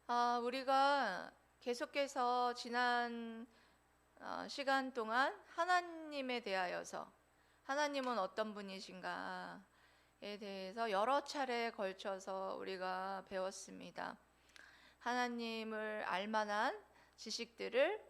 우리가 계속해서 지난 시간 동안 하나님에 대하여서 하나님은 어떤 분이신가에 대해서 여러 차례에 걸쳐서 우리가 배웠습니다. 하나님을 알만한 지식들을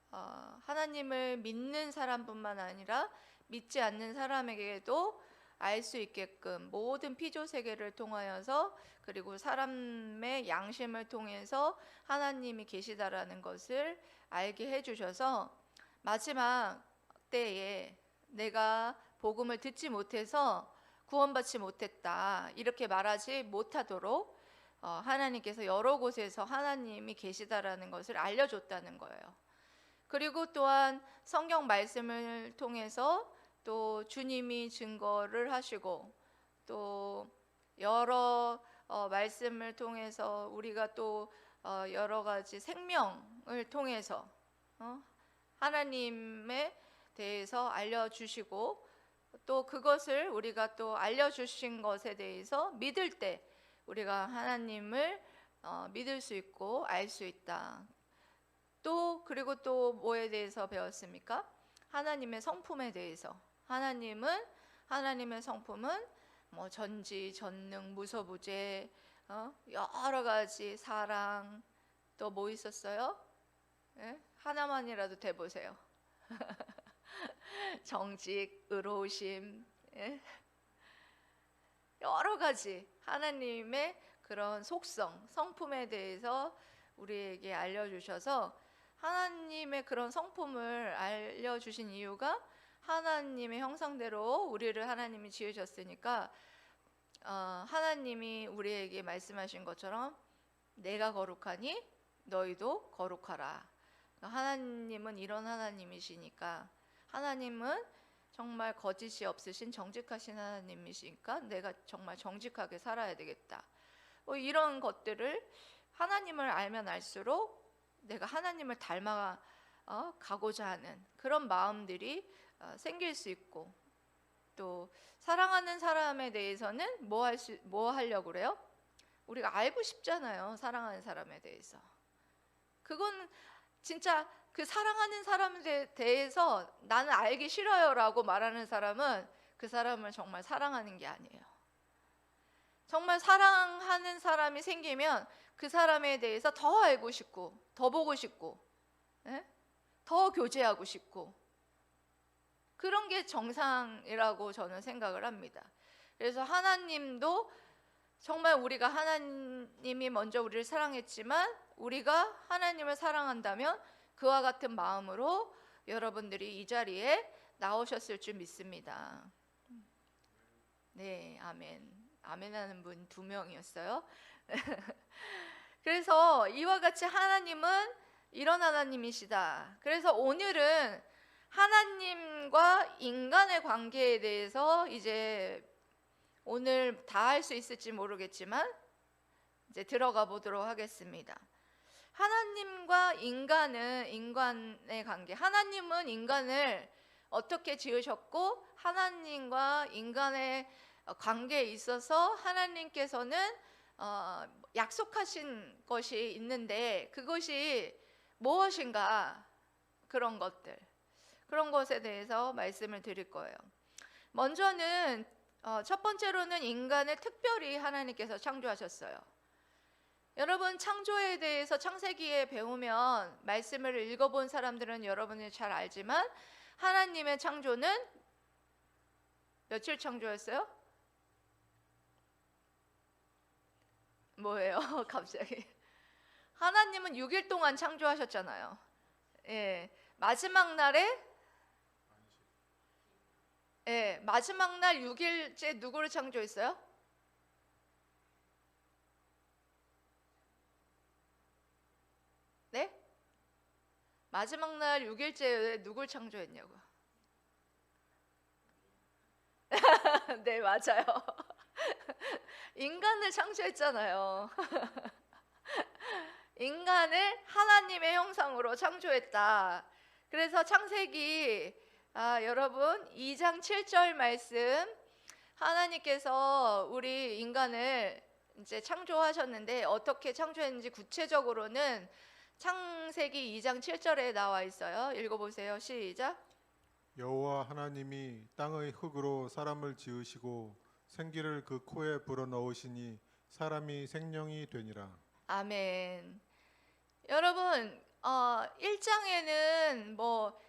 하나님을 믿는 사람뿐만 아니라 믿지 않는 사람에게도 알 수 있게끔 모든 피조 세계를 통하여서, 그리고 사람의 양심을 통해서 하나님이 계시다라는 것을 알게 해주셔서, 마지막 때에 내가 복음을 듣지 못해서 구원받지 못했다 이렇게 말하지 못하도록 하나님께서 여러 곳에서 하나님이 계시다라는 것을 알려줬다는 거예요. 그리고 또한 성경 말씀을 통해서 또 주님이 증거를 하시고, 또 여러 말씀을 통해서 우리가 또 여러 가지 생명을 통해서 하나님에 대해서 알려주시고, 또 그것을 우리가 또 알려주신 것에 대해서 믿을 때 우리가 하나님을 믿을 수 있고 알 수 있다. 또 그리고 또 뭐에 대해서 배웠습니까? 하나님의 성품에 대해서. 하나님의 성품은 뭐 전지, 전능, 무소부재, 여러 가지 사랑, 또 뭐 있었어요? 예? 하나만이라도 대보세요. 정직, 의로우심, 예? 여러 가지 하나님의 그런 속성, 성품에 대해서 우리에게 알려주셔서, 하나님의 그런 성품을 알려주신 이유가 하나님의 형상대로 우리를 하나님이 지으셨으니까, 하나님이 우리에게 말씀하신 것처럼 내가 거룩하니 너희도 거룩하라. 하나님은 이런 하나님이시니까, 하나님은 정말 거짓이 없으신 정직하신 하나님이시니까 내가 정말 정직하게 살아야 되겠다. 이런 것들을 하나님을 알면 알수록 내가 하나님을 닮아 가고자 하는 그런 마음들이 생길 수 있고, 또 사랑하는 사람에 대해서는 뭐 하려고 그래요? 우리가 알고 싶잖아요. 사랑하는 사람에 대해서. 그건 진짜 그 사랑하는 사람에 대해서 나는 알기 싫어요 라고 말하는 사람은 그 사람을 정말 사랑하는 게 아니에요. 정말 사랑하는 사람이 생기면 그 사람에 대해서 더 알고 싶고, 더 보고 싶고, 더 교제하고 싶고, 그런 게 정상이라고 저는 생각을 합니다. 그래서 하나님도 정말 우리가 하나님이 먼저 우리를 사랑했지만 우리가 하나님을 사랑한다면 그와 같은 마음으로 여러분들이 이 자리에 나오셨을 줄 믿습니다. 네, 아멘. 아멘 하는 분 2명이었어요. 그래서 이와 같이 하나님은 이런 하나님이시다. 그래서 오늘은 하나님과 인간의 관계에 대해서 이제 오늘 다 할 수 있을지 모르겠지만 이제 들어가 보도록 하겠습니다. 하나님과 인간의 관계. 하나님은 인간을 어떻게 지으셨고, 하나님과 인간의 관계에 있어서 하나님께서는 약속하신 것이 있는데, 그것이 무엇인가, 그런 것에 대해서 말씀을 드릴 거예요. 먼저는 첫 번째로는 인간을 특별히 하나님께서 창조하셨어요. 여러분, 창조에 대해서 창세기에 배우면, 말씀을 읽어본 사람들은 여러분이 잘 알지만, 하나님의 창조는 며칠 창조였어요? 뭐예요? 갑자기 하나님은 6일 동안 창조하셨잖아요. 예, 마지막 날 6일째 누구를 창조했어요? 네? 마지막 날 6일째에 누굴 창조했냐고. 네, 맞아요. 인간을 창조했잖아요. 인간을 하나님의 형상으로 창조했다. 그래서 창세기 여러분 2장 7절 말씀, 하나님께서 우리 인간을 이제 창조하셨는데 어떻게 창조했는지 구체적으로는 창세기 2장 7절에 나와 있어요. 읽어보세요. 시작. 여호와 하나님이 땅의 흙으로 사람을 지으시고 생기를 그 코에 불어넣으시니 사람이 생명이 되니라. 아멘. 여러분, 1장에는 뭐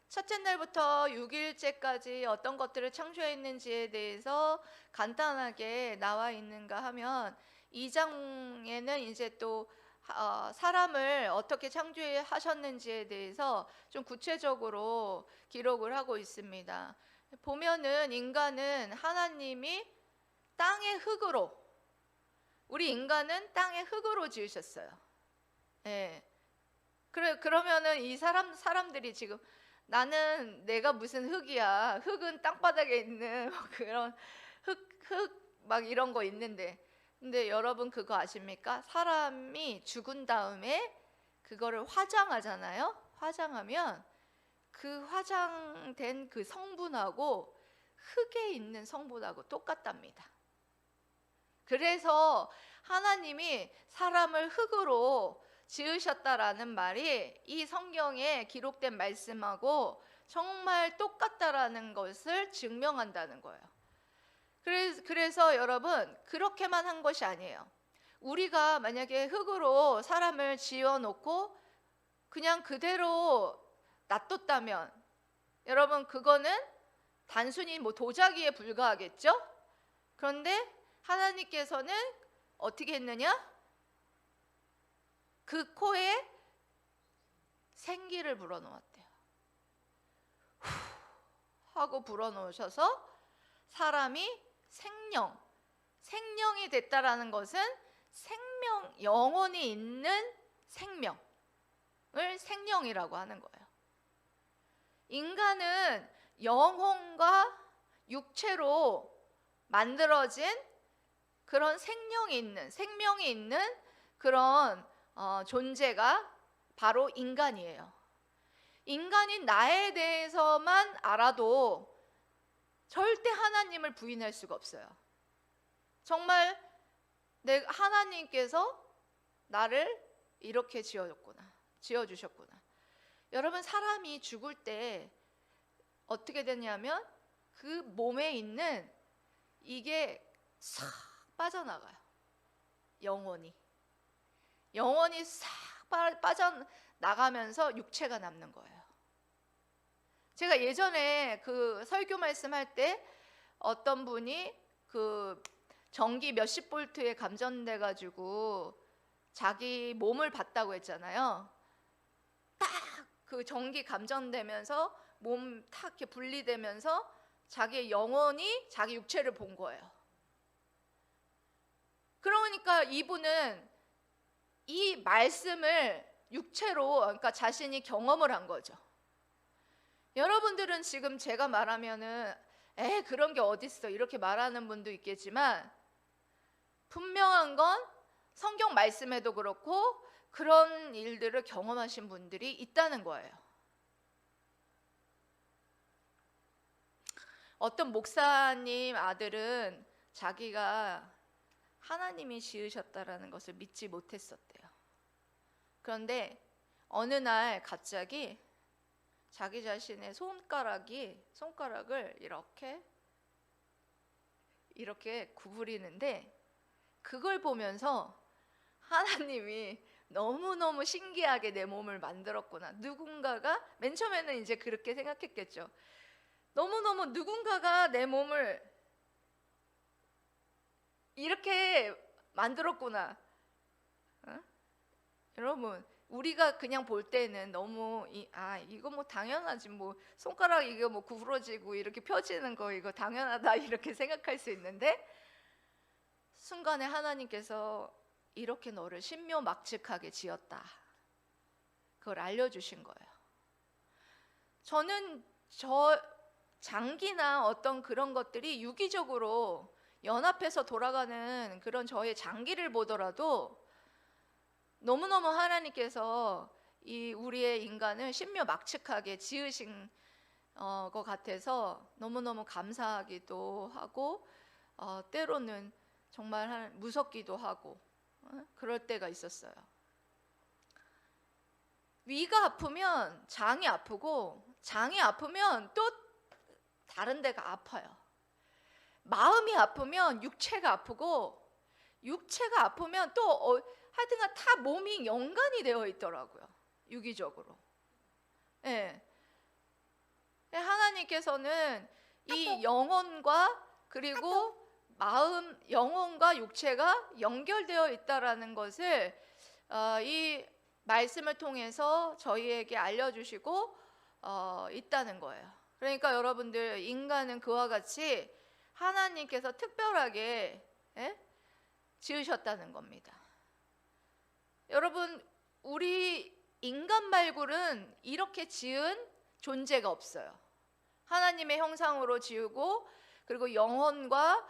첫째 날부터 6일째까지 어떤 것들을 창조했는지에 대해서 간단하게 나와 있는가 하면 2장에는 이제 또 사람을 어떻게 창조하셨는지에 대해서 좀 구체적으로 기록을 하고 있습니다. 보면은 인간은 하나님이 땅의 흙으로, 우리 인간은 땅의 흙으로 지으셨어요. 예. 그러면은 이 사람들이 지금 나는 내가 무슨 흙이야. 흙은 땅바닥에 있는 그런 흙 막 이런 거 있는데. 근데 여러분 그거 아십니까? 사람이 죽은 다음에 그거를 화장하잖아요. 화장하면 그 화장된 그 성분하고 흙에 있는 성분하고 똑같답니다. 그래서 하나님이 사람을 흙으로 지으셨다라는 말이 이 성경에 기록된 말씀하고 정말 똑같다라는 것을 증명한다는 거예요. 그래서 여러분 그렇게만 한 것이 아니에요. 우리가 만약에 흙으로 사람을 지어놓고 그냥 그대로 놔뒀다면 여러분 그거는 단순히 뭐 도자기에 불과하겠죠? 그런데 하나님께서는 어떻게 했느냐? 그 코에 생기를 불어넣었대요. 후 하고 불어넣으셔서 사람이 생명이 됐다라는 것은 생명, 영혼이 있는 생명을 생명이라고 하는 거예요. 인간은 영혼과 육체로 만들어진 그런 생명이 있는 그런 존재가 바로 인간이에요. 인간이 나에 대해서만 알아도 절대 하나님을 부인할 수가 없어요. 정말 하나님께서 나를 이렇게 지어주셨구나. 여러분 사람이 죽을 때 어떻게 되냐면 그 몸에 있는 이게 싹 빠져나가요. 영혼이 싹 빠져나가면서 육체가 남는 거예요. 제가 예전에 그 설교 말씀할 때 어떤 분이 그 전기 몇십 볼트에 감전돼 가지고 자기 몸을 봤다고 했잖아요. 딱 그 전기 감전되면서 몸 탁 이렇게 분리되면서 자기의 영혼이 자기 육체를 본 거예요. 그러니까 이분은 이 말씀을 육체로, 그러니까 자신이 경험을 한 거죠. 여러분들은 지금 제가 말하면은 그런 게 어딨어 이렇게 말하는 분도 있겠지만 분명한 건 성경 말씀에도 그렇고 그런 일들을 경험하신 분들이 있다는 거예요. 어떤 목사님 아들은 자기가 하나님이 지으셨다라는 것을 믿지 못했었대요. 그런데 어느 날 갑자기 자기 자신의 손가락을 이렇게 구부리는데 그걸 보면서 하나님이 너무너무 신기하게 내 몸을 만들었구나. 누군가가 맨 처음에는 이제 그렇게 생각했겠죠. 너무너무 누군가가 내 몸을 이렇게 만들었구나. 여러분 우리가 그냥 볼 때는 너무 이거 뭐 당연하지, 뭐 손가락 이거 뭐 구부러지고 이렇게 펴지는 거 이거 당연하다 이렇게 생각할 수 있는데 순간에 하나님께서 이렇게 너를 신묘막측하게 지었다. 그걸 알려주신 거예요. 저는 장기나 어떤 그런 것들이 유기적으로 연합해서 돌아가는 그런 저의 장기를 보더라도 너무너무 하나님께서 이 우리의 인간을 신묘막측하게 지으신 것 같아서 너무너무 감사하기도 하고 때로는 정말 무섭기도 하고 그럴 때가 있었어요. 위가 아프면 장이 아프고, 장이 아프면 또 다른 데가 아파요. 마음이 아프면 육체가 아프고, 육체가 아프면 또 하여튼간 다 몸이 연관이 되어 있더라고요. 유기적으로. 예. 하나님께서는 이 영혼과 그리고 마음, 영혼과 육체가 연결되어 있다라는 것을 이 말씀을 통해서 저희에게 알려주시고 있다는 거예요. 그러니까 여러분들, 인간은 그와 같이 하나님께서 특별하게 지으셨다는 겁니다. 여러분, 우리 인간 말고는 이렇게 지은 존재가 없어요. 하나님의 형상으로 지우고, 그리고 영혼과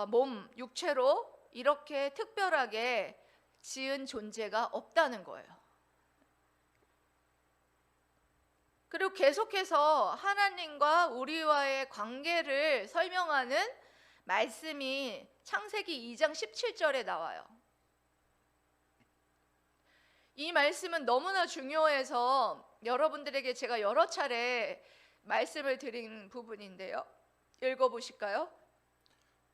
몸, 육체로 이렇게 특별하게 지은 존재가 없다는 거예요. 그리고 계속해서 하나님과 우리와의 관계를 설명하는 말씀이 창세기 2장 17절에 나와요. 이 말씀은 너무나 중요해서 여러분들에게 제가 여러 차례 말씀을 드린 부분인데요. 읽어보실까요?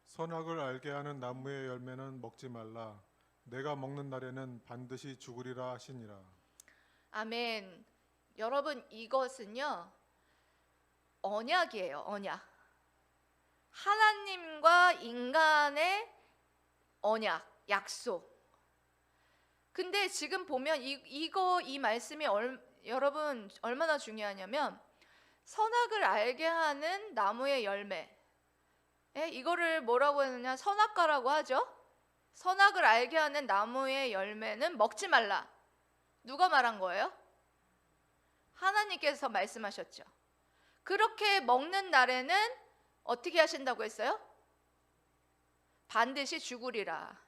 선악을 알게 하는 나무의 열매는 먹지 말라. 내가 먹는 날에는 반드시 죽으리라 하시니라. 아멘. 여러분, 이것은요 언약이에요. 언약. 하나님과 인간의 언약, 약속. 근데 지금 보면 이 말씀이 여러분 얼마나 중요하냐면, 선악을 알게 하는 나무의 열매, 이거를 뭐라고 하느냐, 선악과라고 하죠. 선악을 알게 하는 나무의 열매는 먹지 말라. 누가 말한 거예요? 하나님께서 말씀하셨죠. 그렇게 먹는 날에는 어떻게 하신다고 했어요? 반드시 죽으리라.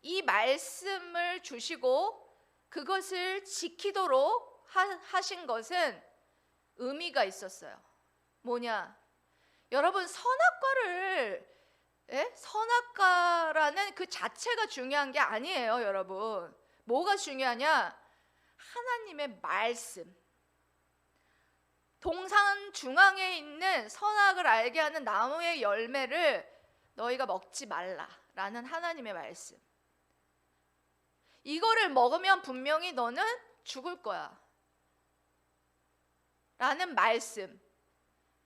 이 말씀을 주시고 그것을 지키도록 하신 것은 의미가 있었어요. 뭐냐? 여러분, 선악과라는 그 자체가 중요한 게 아니에요, 여러분. 뭐가 중요하냐? 하나님의 말씀. 동산 중앙에 있는 선악을 알게 하는 나무의 열매를 너희가 먹지 말라라는 하나님의 말씀. 이거를 먹으면 분명히 너는 죽을 거야 라는 말씀.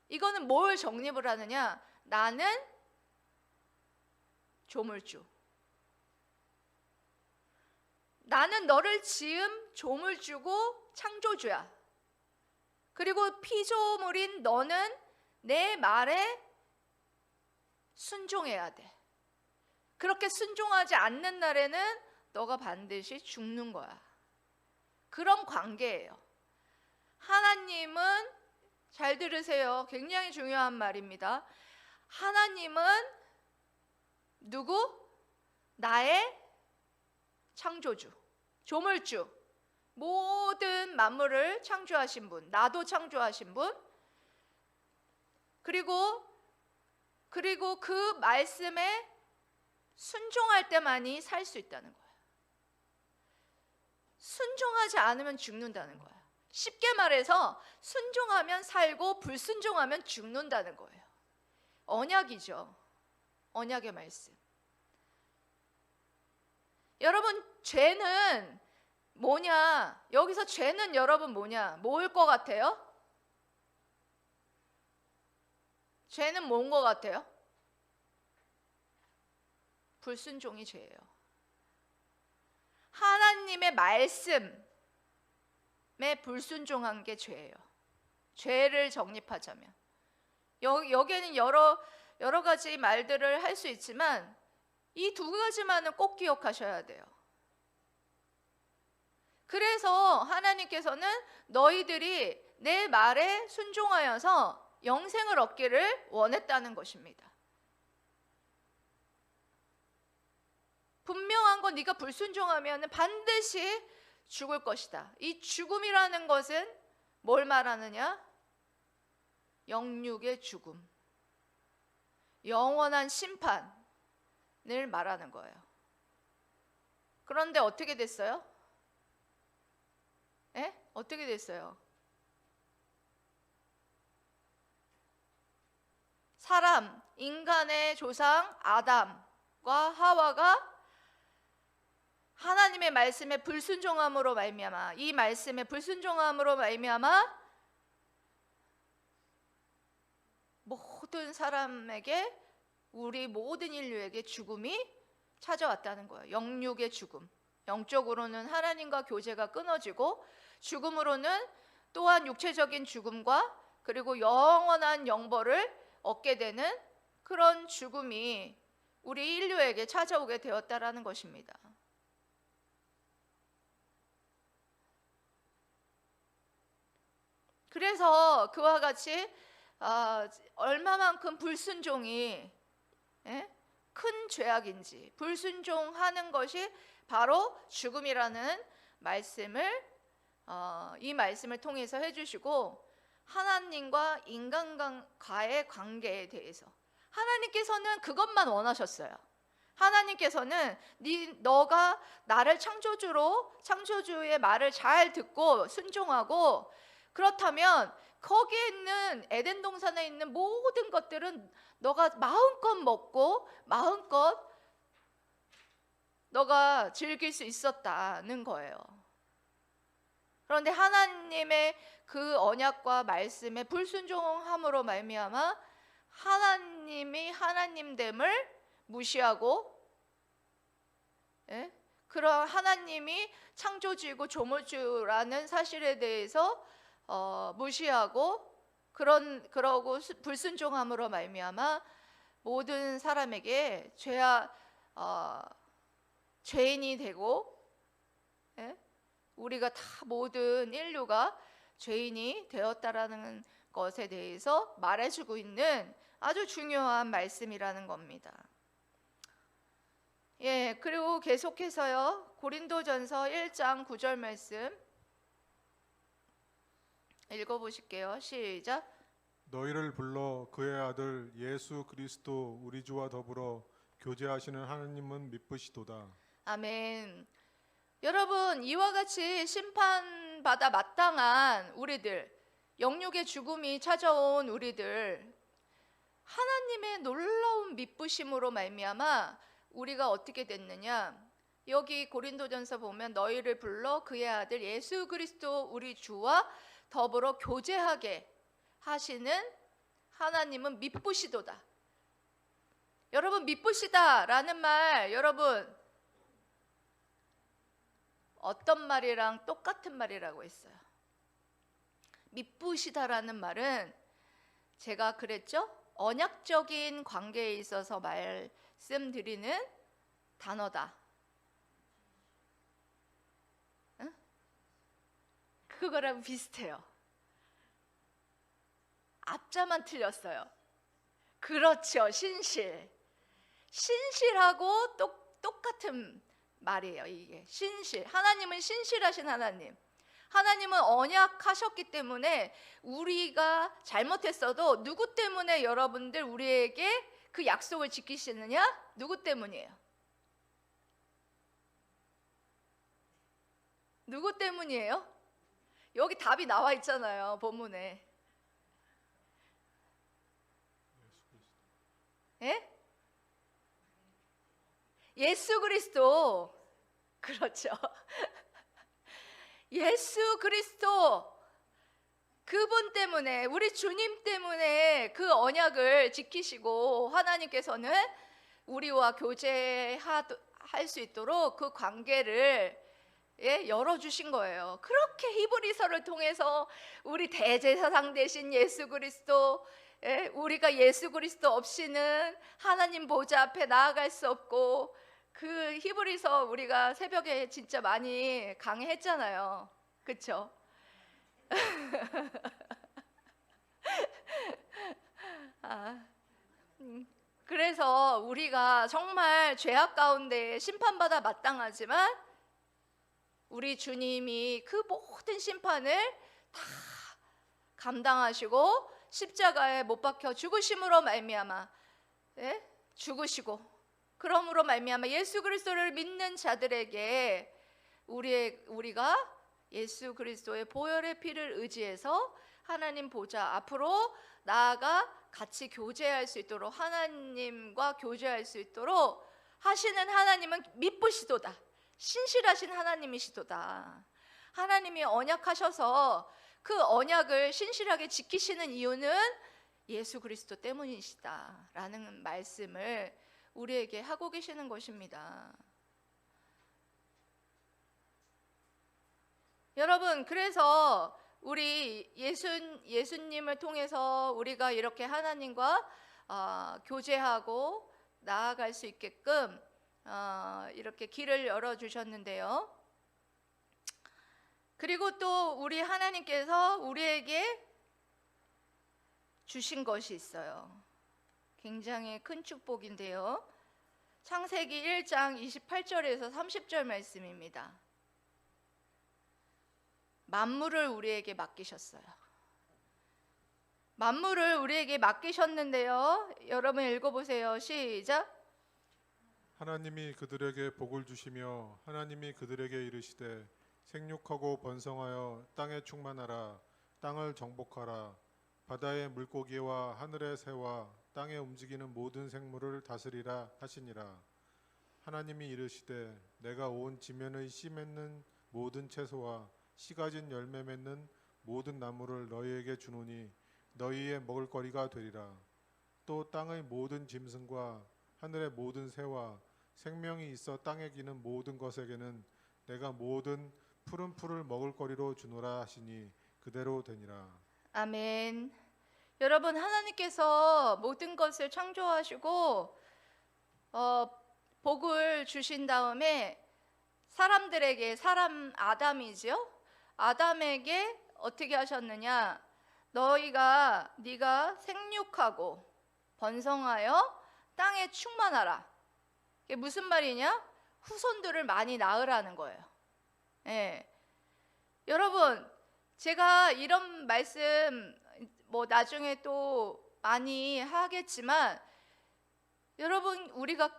이거는 뭘 정립을 하느냐? 나는 조물주. 나는 너를 지은 조물주고 창조주야. 그리고 피조물인 너는 내 말에 순종해야 돼. 그렇게 순종하지 않는 날에는 너가 반드시 죽는 거야. 그런 관계예요. 하나님은, 잘 들으세요. 굉장히 중요한 말입니다. 하나님은 누구? 나의 창조주, 조물주. 모든 만물을 창조하신 분, 나도 창조하신 분. 그리고 그 말씀에 순종할 때만이 살 수 있다는 거예요. 순종하지 않으면 죽는다는 거예요. 쉽게 말해서 순종하면 살고 불순종하면 죽는다는 거예요. 언약이죠. 언약의 말씀. 여러분, 죄는 뭐냐? 여기서 죄는 여러분 뭐냐? 뭐일 것 같아요? 죄는 뭔 것 같아요? 불순종이 죄예요. 하나님의 말씀에 불순종한 게 죄예요. 죄를 정립하자면 여기에는 여러 가지 말들을 할 수 있지만 이 두 가지만은 꼭 기억하셔야 돼요. 그래서 하나님께서는 너희들이 내 말에 순종하여서 영생을 얻기를 원했다는 것입니다. 분명한 건 네가 불순종하면 반드시 죽을 것이다. 이 죽음이라는 것은 뭘 말하느냐? 영육의 죽음. 영원한 심판을 말하는 거예요. 그런데 어떻게 됐어요? 예? 어떻게 됐어요? 사람, 인간의 조상 아담과 하와가 하나님의 말씀에 불순종함으로 말미암아, 이 말씀에 불순종함으로 말미암아 모든 사람에게, 우리 모든 인류에게 죽음이 찾아왔다는 거예요. 영육의 죽음. 영적으로는 하나님과 교제가 끊어지고, 죽음으로는 또한 육체적인 죽음과 그리고 영원한 영벌을 얻게 되는 그런 죽음이 우리 인류에게 찾아오게 되었다라는 것입니다. 그래서 그와 같이 얼마만큼 불순종이 큰 죄악인지, 불순종하는 것이 바로 죽음이라는 말씀을 이 말씀을 통해서 해주시고, 하나님과 인간과의 관계에 대해서 하나님께서는 그것만 원하셨어요. 하나님께서는 너가 나를 창조주의 말을 잘 듣고 순종하고, 그렇다면 거기에 있는 에덴 동산에 있는 모든 것들은 너가 마음껏 먹고 마음껏 너가 즐길 수 있었다는 거예요. 그런데 하나님의 그 언약과 말씀에 불순종함으로 말미암아 하나님이 하나님됨을 무시하고, 그런 하나님이 창조주이고 조물주라는 사실에 대해서 무시하고, 그러고 불순종함으로 말미암아 모든 사람에게 죄인이 되고, 우리가 다 모든 인류가 죄인이 되었다라는 것에 대해서 말해주고 있는 아주 중요한 말씀이라는 겁니다. 그리고 계속해서요, 고린도전서 1장 9절 말씀 읽어보실게요. 시작. 너희를 불러 그의 아들 예수 그리스도 우리 주와 더불어 교제하시는 하나님은 미쁘시도다. 아멘. 여러분, 이와 같이 심판받아 마땅한 우리들, 영육의 죽음이 찾아온 우리들, 하나님의 놀라운 미쁘심으로 말미암아 우리가 어떻게 됐느냐? 여기 고린도전서 보면 너희를 불러 그의 아들 예수 그리스도 우리 주와 더불어 교제하게 하시는 하나님은 미쁘시도다. 여러분, 미쁘시다라는 말, 여러분 어떤 말이랑 똑같은 말이라고 했어요? 미쁘시다라는 말은 제가 그랬죠? 언약적인 관계에 있어서 말씀드리는 단어다. 응? 그거랑 비슷해요. 앞자만 틀렸어요. 그렇죠. 신실하고 똑같은 말이에요. 이게 신실. 하나님은 신실하신 하나님. 하나님은 언약하셨기 때문에 우리가 잘못했어도 누구 때문에 여러분들 우리에게 그 약속을 지키시느냐? 누구 때문이에요? 누구 때문이에요? 여기 답이 나와 있잖아요. 본문에. 예? 예수 그리스도. 그렇죠. 예수 그리스도, 그분 때문에, 우리 주님 때문에 그 언약을 지키시고 하나님께서는 우리와 교제할 수 있도록 그 관계를 열어주신 거예요. 그렇게 히브리서를 통해서 우리 대제사장 되신 예수 그리스도, 우리가 예수 그리스도 없이는 하나님 보좌 앞에 나아갈 수 없고, 그 히브리서 우리가 새벽에 진짜 많이 강의했잖아요. 그렇죠? 그래서 우리가 정말 죄악 가운데 심판받아 마땅하지만 우리 주님이 그 모든 심판을 다 감당하시고 십자가에 못 박혀 죽으심으로 말미암아 죽으시고, 그러므로 말미암아 예수 그리스도를 믿는 자들에게 우리가 예수 그리스도의 보혈의 피를 의지해서 하나님 보좌 앞으로 나아가 같이 교제할 수 있도록, 하나님과 교제할 수 있도록 하시는 하나님은 미쁘시도다. 신실하신 하나님이시도다. 하나님이 언약하셔서 그 언약을 신실하게 지키시는 이유는 예수 그리스도 때문이시다라는 말씀을 우리에게 하고 계시는 것입니다. 여러분, 그래서 우리 예수님을 통해서 우리가 이렇게 하나님과 교제하고 나아갈 수 있게끔 이렇게 길을 열어주셨는데요. 그리고 또 우리 하나님께서 우리에게 주신 것이 있어요. 굉장히 큰 축복인데요. 창세기 1장 28절에서 30절 말씀입니다. 만물을 우리에게 맡기셨어요. 만물을 우리에게 맡기셨는데요. 여러분 읽어보세요. 시작. 하나님이 그들에게 복을 주시며 하나님이 그들에게 이르시되 생육하고 번성하여 땅에 충만하라. 땅을 정복하라. 바다의 물고기와 하늘의 새와 땅에 움직이는 모든 생물을 다스리라 하시니라. 하나님이 이르시되 내가 온 지면의 씨 맺는 모든 채소와 씨 가진 열매 맺는 모든 나무를 너희에게 주노니 너희의 먹을거리가 되리라. 또 땅의 모든 짐승과 하늘의 모든 새와 생명이 있어 땅에 기는 모든 것에게는 내가 모든 푸른 풀을 먹을거리로 주노라 하시니 그대로 되니라. 아멘. 여러분, 하나님께서 모든 것을 창조하시고 복을 주신 다음에 사람들에게, 아담이죠. 아담에게 어떻게 하셨느냐? 네가 생육하고 번성하여 땅에 충만하라. 이게 무슨 말이냐? 후손들을 많이 낳으라는 거예요. 예. 여러분, 제가 이런 말씀 나중에 또 많이 하겠지만, 여러분, 우리가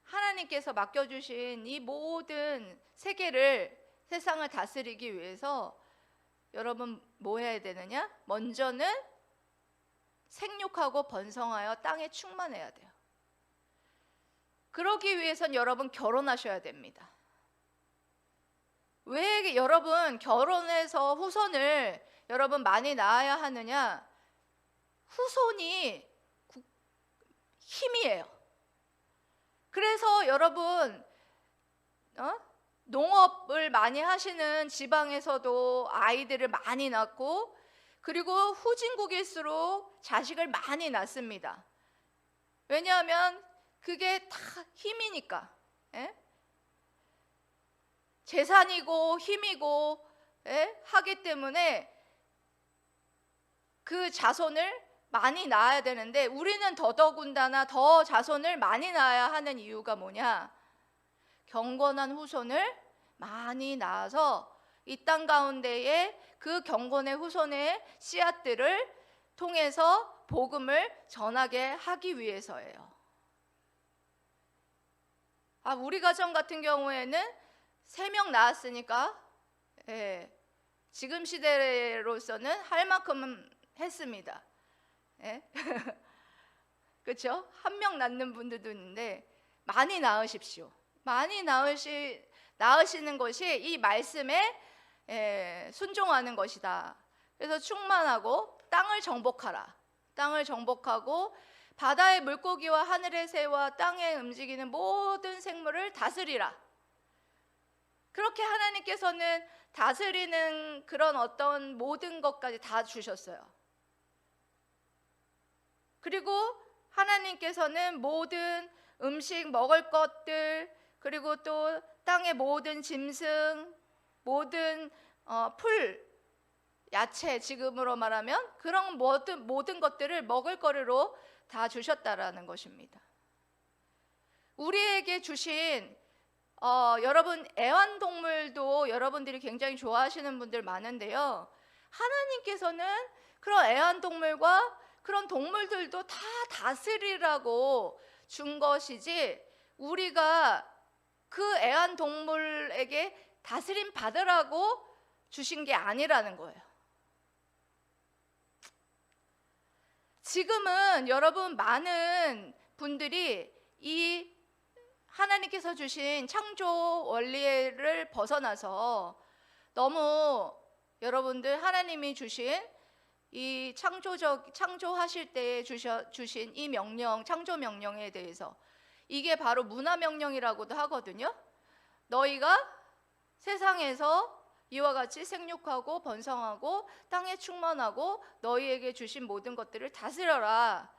하나님께서 맡겨주신 이 모든 세상을 다스리기 위해서 여러분 뭐 해야 되느냐? 먼저는 생육하고 번성하여 땅에 충만해야 돼요. 그러기 위해선 여러분 결혼하셔야 됩니다. 왜 여러분 결혼해서 후손을 여러분 많이 낳아야 하느냐? 후손이 힘이에요. 그래서 여러분 농업을 많이 하시는 지방에서도 아이들을 많이 낳고, 그리고 후진국일수록 자식을 많이 낳습니다. 왜냐하면 그게 다 힘이니까. 예? 재산이고 힘이고 하기 때문에 그 자손을 많이 낳아야 되는데, 우리는 더더군다나 더 자손을 많이 낳아야 하는 이유가 뭐냐? 경건한 후손을 많이 낳아서 이 땅 가운데에 그 경건의 후손의 씨앗들을 통해서 복음을 전하게 하기 위해서예요. 우리 가정 같은 경우에는 3명 낳았으니까 지금 시대로서는 할 만큼은 했습니다. 그렇죠? 1명 낳는 분들도 있는데 많이 낳으십시오. 많이 낳으시는 것이 이 말씀에 순종하는 것이다. 그래서 충만하고 땅을 정복하라. 땅을 정복하고 바다의 물고기와 하늘의 새와 땅에 움직이는 모든 생물을 다스리라. 그렇게 하나님께서는 다스리는 그런 어떤 모든 것까지 다 주셨어요. 그리고 하나님께서는 모든 음식, 먹을 것들, 그리고 또 땅의 모든 짐승, 모든 풀, 야채, 지금으로 말하면 그런 모든 것들을 먹을 거리로 다 주셨다라는 것입니다. 우리에게 주신 여러분 애완동물도 여러분들이 굉장히 좋아하시는 분들 많은데요. 하나님께서는 그런 애완동물과 그런 동물들도 다 다스리라고 준 것이지 우리가 그 애완동물에게 다스림 받으라고 주신 게 아니라는 거예요. 지금은 여러분 많은 분들이 이 하나님께서 주신 창조 원리를 벗어나서 너무 여러분들 하나님이 주신 이 창조하실 때 주신 이 명령, 창조 명령에 대해서 이게 바로 문화 명령이라고도 하거든요. 너희가 세상에서 이와 같이 생육하고 번성하고 땅에 충만하고 너희에게 주신 모든 것들을 다스려라.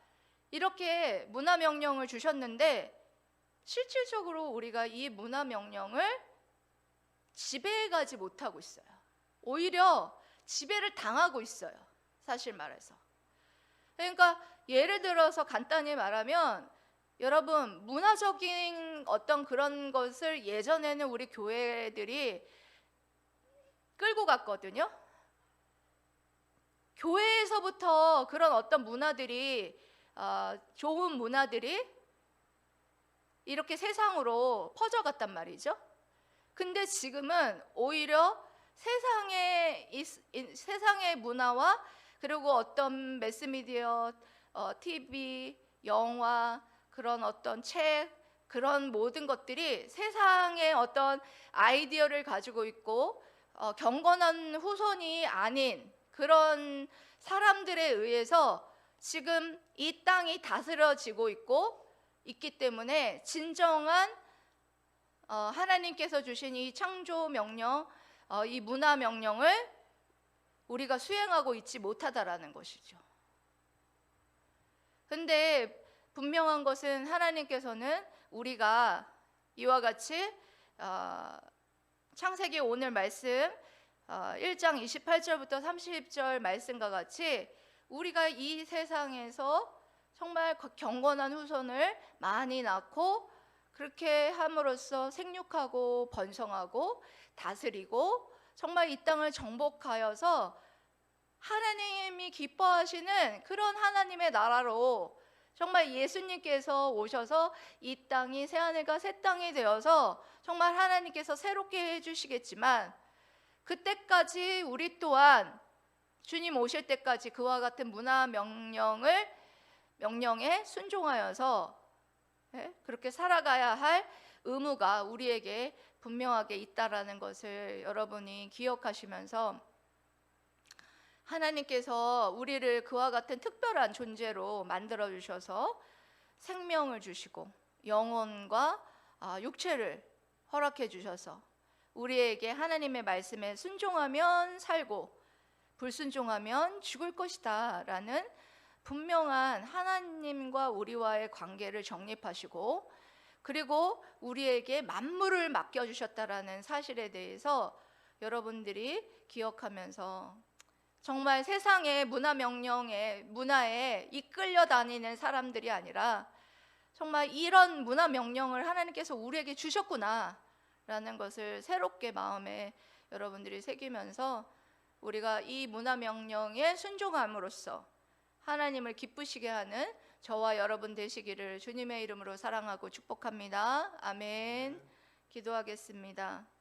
이렇게 문화 명령을 주셨는데 실질적으로 우리가 이 문화 명령을 지배해가지 못하고 있어요. 오히려 지배를 당하고 있어요. 사실 말해서. 그러니까 예를 들어서 간단히 말하면 여러분 문화적인 어떤 그런 것을 예전에는 우리 교회들이 끌고 갔거든요. 교회에서부터 그런 어떤 문화들이 좋은 문화들이 이렇게 세상으로 퍼져갔단 말이죠. 근데 지금은 오히려 세상의 문화와 그리고 어떤 매스미디어, TV, 영화, 그런 어떤 책, 그런 모든 것들이 세상의 어떤 아이디어를 가지고 있고 경건한 후손이 아닌 그런 사람들에 의해서 지금 이 땅이 다스려지고 있기 때문에 진정한 하나님께서 주신 이 창조 명령, 이 문화 명령을 우리가 수행하고 있지 못하다라는 것이죠. 근데 분명한 것은 하나님께서는 우리가 이와 같이 창세기 오늘 말씀 1장 28절부터 30절 말씀과 같이 우리가 이 세상에서 정말 경건한 후손을 많이 낳고 그렇게 함으로써 생육하고 번성하고 다스리고 정말 이 땅을 정복하여서 하나님이 기뻐하시는 그런 하나님의 나라로 정말 예수님께서 오셔서 이 땅이 새하늘과 새 땅이 되어서 정말 하나님께서 새롭게 해주시겠지만 그때까지 우리 또한 주님 오실 때까지 그와 같은 문화 명령에 순종하여서 그렇게 살아가야 할 의무가 우리에게 분명하게 있다라는 것을 여러분이 기억하시면서 하나님께서 우리를 그와 같은 특별한 존재로 만들어 주셔서 생명을 주시고 영혼과 육체를 허락해 주셔서 우리에게 하나님의 말씀에 순종하면 살고 불순종하면 죽을 것이다 라는 분명한 하나님과 우리와의 관계를 정립하시고 그리고 우리에게 만물을 맡겨주셨다라는 사실에 대해서 여러분들이 기억하면서 정말 세상의 문화에 이끌려 다니는 사람들이 아니라 정말 이런 문화 명령을 하나님께서 우리에게 주셨구나 라는 것을 새롭게 마음에 여러분들이 새기면서 우리가 이 문화 명령에 순종함으로써 하나님을 기쁘시게 하는 저와 여러분 되시기를 주님의 이름으로 사랑하고 축복합니다. 아멘. 기도하겠습니다.